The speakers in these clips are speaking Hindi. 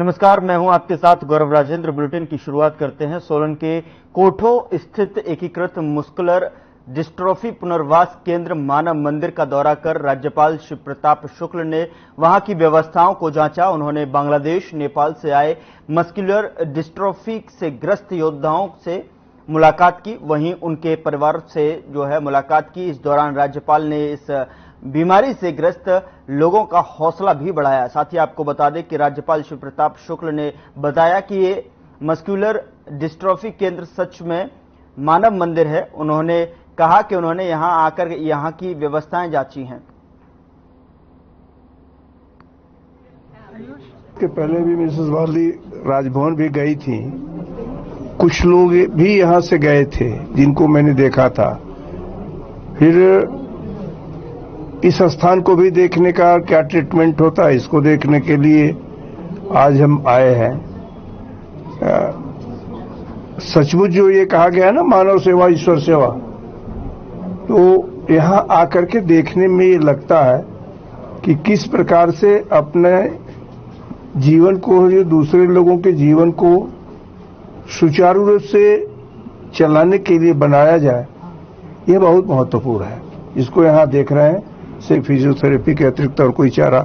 नमस्कार, मैं हूं आपके साथ गौरव राजेंद्र। बुलेटिन की शुरुआत करते हैं। सोलन के कोठो स्थित एकीकृत मस्कुलर डिस्ट्रोफी पुनर्वास केंद्र मानव मंदिर का दौरा कर राज्यपाल शिव प्रताप शुक्ल ने वहां की व्यवस्थाओं को जांचा। उन्होंने बांग्लादेश, नेपाल से आए मस्कुलर डिस्ट्रोफी से ग्रस्त योद्धाओं से मुलाकात की, वहीं उनके परिवार से मुलाकात की। इस दौरान राज्यपाल ने इस बीमारी से ग्रस्त लोगों का हौसला भी बढ़ाया। साथ ही आपको बता दें कि राज्यपाल शिव प्रताप शुक्ल ने बताया कि ये मस्कुलर डिस्ट्रोफी केंद्र सच में मानव मंदिर है। उन्होंने कहा कि उन्होंने यहां आकर यहां की व्यवस्थाएं जांची हैं। के पहले भी मिसेस वाली राजभवन भी गई थी, कुछ लोग भी यहां से गए थे जिनको मैंने देखा था। फिर इस स्थान को भी देखने का क्या ट्रीटमेंट होता है, इसको देखने के लिए आज हम आए हैं। सचमुच जो ये कहा गया ना, मानव सेवा ईश्वर सेवा, तो यहां आकर के देखने में ये लगता है कि किस प्रकार से अपने जीवन को, जो दूसरे लोगों के जीवन को सुचारू रूप से चलाने के लिए बनाया जाए, ये बहुत महत्वपूर्ण है। इसको यहां देख रहे हैं, सिर्फ फिजियोथेरेपी के अतिरिक्त और कोई चारा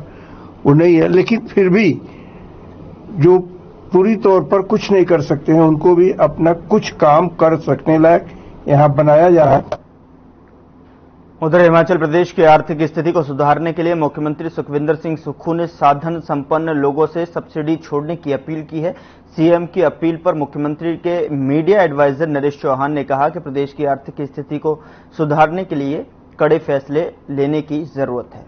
वो नहीं है। लेकिन फिर भी जो पूरी तौर पर कुछ नहीं कर सकते हैं, उनको भी अपना कुछ काम कर सकने लायक यहां बनाया जा रहा है। उधर हिमाचल प्रदेश की आर्थिक स्थिति को सुधारने के लिए मुख्यमंत्री सुखविंदर सिंह सुक्खू ने साधन संपन्न लोगों से सब्सिडी छोड़ने की अपील की है। सीएम की अपील पर मुख्यमंत्री के मीडिया एडवाइजर नरेश चौहान ने कहा कि प्रदेश की आर्थिक स्थिति को सुधारने के लिए कड़े फैसले लेने की जरूरत है।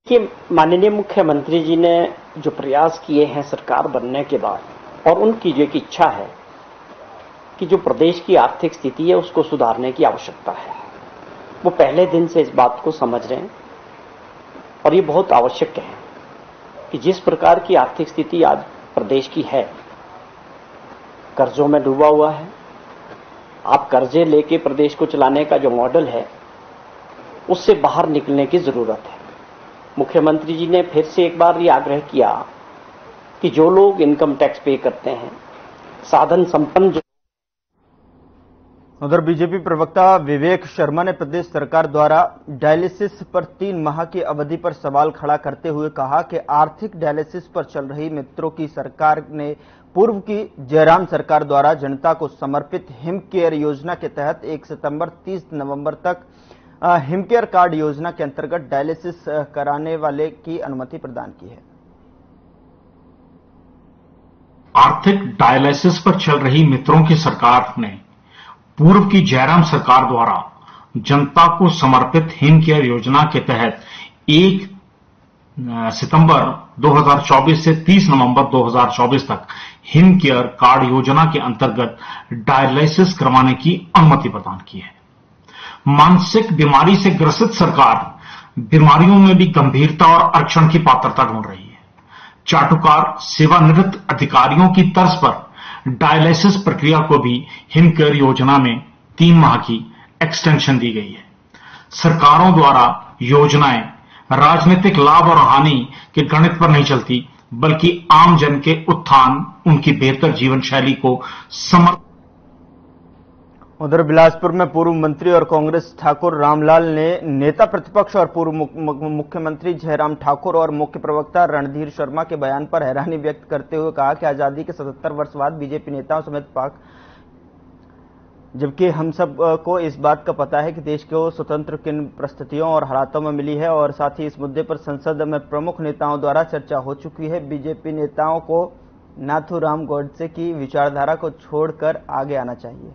कि माननीय मुख्यमंत्री जी ने जो प्रयास किए हैं सरकार बनने के बाद, और उनकी जो एक इच्छा है कि जो प्रदेश की आर्थिक स्थिति है उसको सुधारने की आवश्यकता है, वो पहले दिन से इस बात को समझ रहे हैं। और ये बहुत आवश्यक है कि जिस प्रकार की आर्थिक स्थिति आज प्रदेश की है, कर्जों में डूबा हुआ है, आप कर्जे लेके प्रदेश को चलाने का जो मॉडल है उससे बाहर निकलने की जरूरत है। मुख्यमंत्री जी ने फिर से एक बार ये आग्रह किया कि जो लोग इनकम टैक्स पे करते हैं, साधन संपन्न जो। उधर बीजेपी प्रवक्ता विवेक शर्मा ने प्रदेश सरकार द्वारा डायलिसिस पर 3 माह की अवधि पर सवाल खड़ा करते हुए कहा कि आर्थिक डायलिसिस पर चल रही मित्रों की सरकार ने पूर्व की जयराम सरकार द्वारा जनता को समर्पित हिम केयर योजना के तहत 1 सितंबर 30 नवंबर तक हिम केयर कार्ड योजना के अंतर्गत डायलिसिस कराने वाले की अनुमति प्रदान की है। आर्थिक डायलिसिस पर चल रही मित्रों की सरकार ने पूर्व की जयराम सरकार द्वारा जनता को समर्पित हिम केयर योजना के तहत 1 सितंबर 2024 से 30 नवंबर 2024 तक हिम केयर कार्ड योजना के अंतर्गत डायलिसिस करवाने की अनुमति प्रदान की है। मानसिक बीमारी से ग्रसित सरकार बीमारियों में भी गंभीरता और आरक्षण की पात्रता ढूंढ रही है। चाटुकार सेवानिवृत्त अधिकारियों की तर्ज पर डायलिसिस प्रक्रिया को भी हिम केयर योजना में 3 माह की एक्सटेंशन दी गई है। सरकारों द्वारा योजनाएं राजनीतिक लाभ और हानि के गणित पर नहीं चलती, बल्कि आम जन के उत्थान, उनकी बेहतर जीवन शैली को समर्पित। उधर बिलासपुर में पूर्व मंत्री और कांग्रेस ठाकुर रामलाल ने नेता प्रतिपक्ष और पूर्व मुख्यमंत्री जयराम ठाकुर और मुख्य प्रवक्ता रणधीर शर्मा के बयान पर हैरानी व्यक्त करते हुए कहा कि आजादी के 77 वर्ष बाद बीजेपी नेताओं समेत पाक, जबकि हम सब को इस बात का पता है कि देश को स्वतंत्र किन परिस्थितियों और हालातों में मिली है, और साथ ही इस मुद्दे पर संसद में प्रमुख नेताओं द्वारा चर्चा हो चुकी है। बीजेपी नेताओं को नाथूराम गोडसे की विचारधारा को छोड़कर आगे आना चाहिए।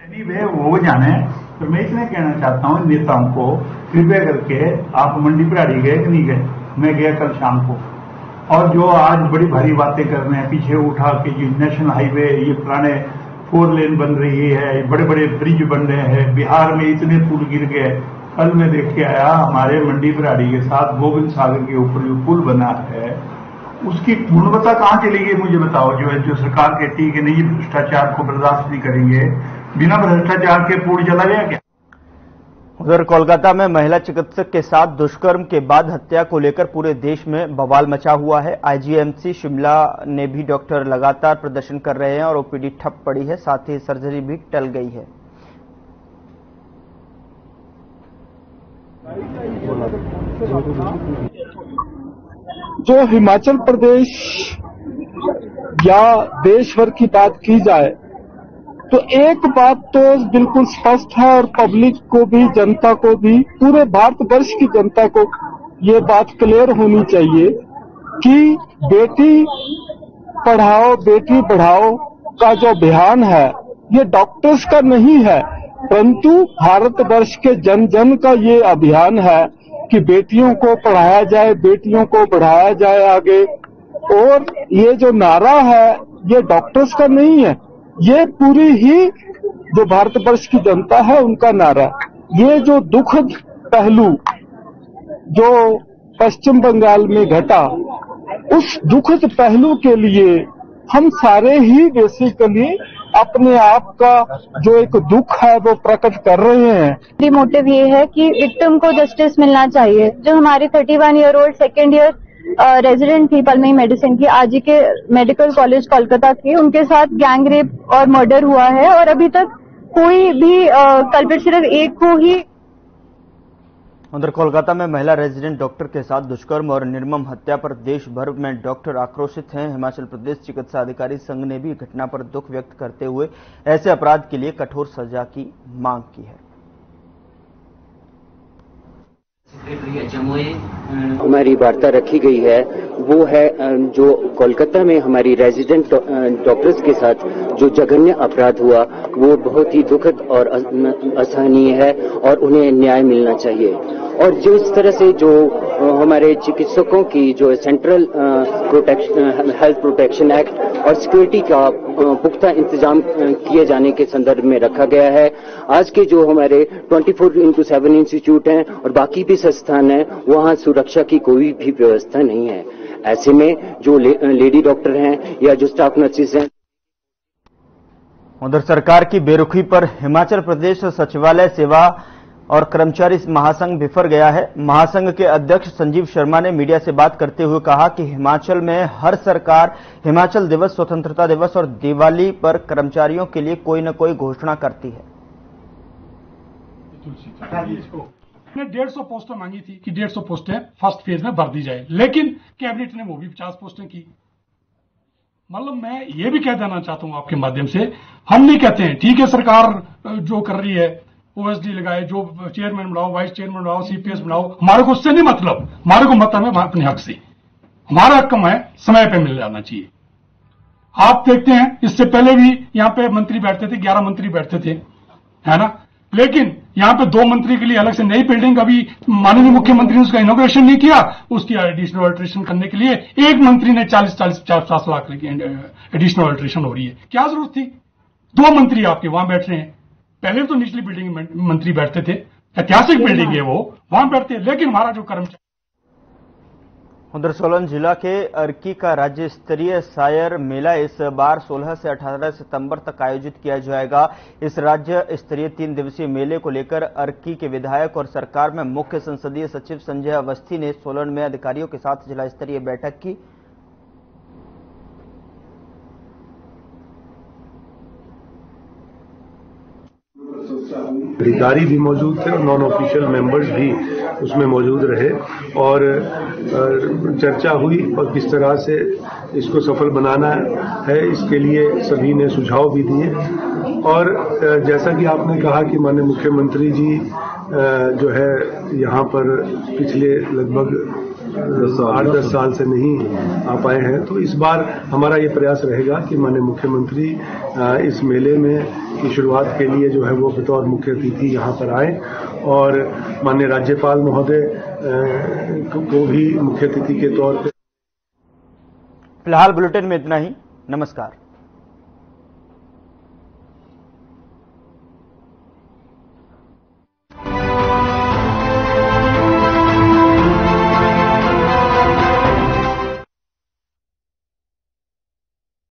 वो जाने, तो मैं इतने कहना चाहता हूँ नेताओं को, कृपया करके आप मंडी पराड़ी गए कि नहीं गए? मैं गया कल शाम को, और जो आज बड़ी भारी बातें कर रहे हैं, पीछे उठा के ये नेशनल हाईवे, ये पुराने 4 लेन बन रही है, बड़े बड़े ब्रिज बन रहे हैं, बिहार में इतने पुल गिर गए। कल मैं देख के आया हमारे मंडी पराड़ी के साथ गोविंद सागर के ऊपर जो पुल बना है, उसकी गुणवत्ता कहाँ चली गई मुझे बताओ। जो सरकार कहती है कि नहीं भ्रष्टाचार को बर्दाश्त नहीं करेंगे, बिना भ्रष्टाचार के पूर्ण चला गया क्या? उधर कोलकाता में महिला चिकित्सक के साथ दुष्कर्म के बाद हत्या को लेकर पूरे देश में बवाल मचा हुआ है। आईजीएमसी शिमला ने भी डॉक्टर लगातार प्रदर्शन कर रहे हैं और ओपीडी ठप पड़ी है, साथ ही सर्जरी भी टल गई है। जो हिमाचल प्रदेश या देश भर की बात की जाए तो एक बात तो बिल्कुल स्पष्ट है और पब्लिक को भी, जनता को भी, पूरे भारतवर्ष की जनता को ये बात क्लियर होनी चाहिए कि बेटी पढ़ाओ बेटी बढ़ाओ का जो अभियान है ये डॉक्टर्स का नहीं है, परंतु भारतवर्ष के जन जन का ये अभियान है कि बेटियों को पढ़ाया जाए, बेटियों को बढ़ाया जाए आगे। और ये जो नारा है ये डॉक्टर्स का नहीं है, ये पूरी ही जो भारतवर्ष की जनता है उनका नारा। ये जो दुखद पहलू जो पश्चिम बंगाल में घटा, उस दुखद पहलू के लिए हम सारे ही बेसिकली अपने आप का जो एक दुख है वो प्रकट कर रहे हैं। मोटिव ये है कि विक्टिम को जस्टिस मिलना चाहिए। जो हमारी 31 year old second year resident थी पल्मोनरी मेडिसिन की, आरजी के मेडिकल कॉलेज कोलकाता की, उनके साथ गैंग रेप और मर्डर हुआ है और अभी तक कोई भी कल्प्रिट सिर्फ एक को ही। उधर कोलकाता में महिला रेजिडेंट डॉक्टर के साथ दुष्कर्म और निर्मम हत्या पर देश भर में डॉक्टर आक्रोशित हैं। हिमाचल प्रदेश चिकित्सा अधिकारी संघ ने भी घटना पर दुख व्यक्त करते हुए ऐसे अपराध के लिए कठोर सजा की मांग की है। हमारी वार्ता रखी गई है वो है जो कोलकाता में हमारी रेजिडेंट डॉक्टर्स के साथ जो जघन्य अपराध हुआ वो बहुत ही दुखद और असहनीय है और उन्हें न्याय मिलना चाहिए। और जो इस तरह से जो हमारे चिकित्सकों की जो सेंट्रल हेल्थ प्रोटेक्शन एक्ट और सिक्योरिटी का पुख्ता इंतजाम किए जाने के संदर्भ में रखा गया है। आज के जो हमारे 24/7 इंस्टीट्यूट हैं और बाकी भी संस्थान हैं वहां सुरक्षा की कोई भी व्यवस्था नहीं है। ऐसे में जो लेडी डॉक्टर हैं या जो स्टाफ नर्सेज हैं। उधर सरकार की बेरुखी पर हिमाचल प्रदेश सचिवालय सेवा और कर्मचारी महासंघ बिफर गया है। महासंघ के अध्यक्ष संजीव शर्मा ने मीडिया से बात करते हुए कहा कि हिमाचल में हर सरकार हिमाचल दिवस, स्वतंत्रता दिवस और दिवाली पर कर्मचारियों के लिए कोई न कोई घोषणा करती है। 150 पोस्टें मांगी थी कि 150 पोस्टें फर्स्ट फेज में भर दी जाए, लेकिन कैबिनेट ने वो भी 50 पोस्टें की। मतलब मैं ये भी कह देना चाहता हूं आपके माध्यम से, हम नहीं कहते हैं ठीक है सरकार जो कर रही है ओएसडी लगाए, जो चेयरमैन बनाओ, वाइस चेयरमैन बनाओ, सीपीएस बनाओ, हमारे को उससे नहीं मतलब, हमारे को मतलब है अपने हक से। हमारा हक है समय पे मिल जाना चाहिए। आप देखते हैं इससे पहले भी यहाँ पे मंत्री बैठते थे, 11 मंत्री बैठते थे, है ना, लेकिन यहाँ पे 2 मंत्री के लिए अलग से नई बिल्डिंग, अभी माननीय मुख्यमंत्री ने उसका इनॉग्रेशन नहीं किया, उसकी एडिशनल अल्ट्रेशन करने के लिए एक मंत्री ने 40-50 लाख एडिशनल अल्ट्रेशन हो रही है। क्या जरूरत थी? 2 मंत्री आपके वहां बैठ रहे हैं। पहले तो निचली बिल्डिंग में मंत्री बैठते थे, ऐतिहासिक बिल्डिंग है वो, वहां बैठते, लेकिन हमारा जो कर्मचारी। उधर सोलन जिला के अर्की का राज्य स्तरीय सायर मेला इस बार 16 से 18 सितंबर तक आयोजित किया जाएगा। इस राज्य स्तरीय 3 दिवसीय मेले को लेकर अर्की के विधायक और सरकार में मुख्य संसदीय सचिव संजय अवस्थी ने सोलन में अधिकारियों के साथ जिला स्तरीय बैठक की। अधिकारी भी मौजूद थे और नॉन ऑफिशियल मेंबर्स भी उसमें मौजूद रहे और चर्चा हुई और किस तरह से इसको सफल बनाना है इसके लिए सभी ने सुझाव भी दिए। और जैसा कि आपने कहा कि माननीय मुख्यमंत्री जी जो है यहाँ पर पिछले लगभग 8-10 साल से नहीं आ पाए हैं, तो इस बार हमारा ये प्रयास रहेगा कि माननीय मुख्यमंत्री इस मेले में की शुरुआत के लिए जो है वो बतौर मुख्य अतिथि यहाँ पर आए और माननीय राज्यपाल महोदय को भी मुख्य अतिथि के तौर पर। फिलहाल बुलेटिन में इतना ही। नमस्कार।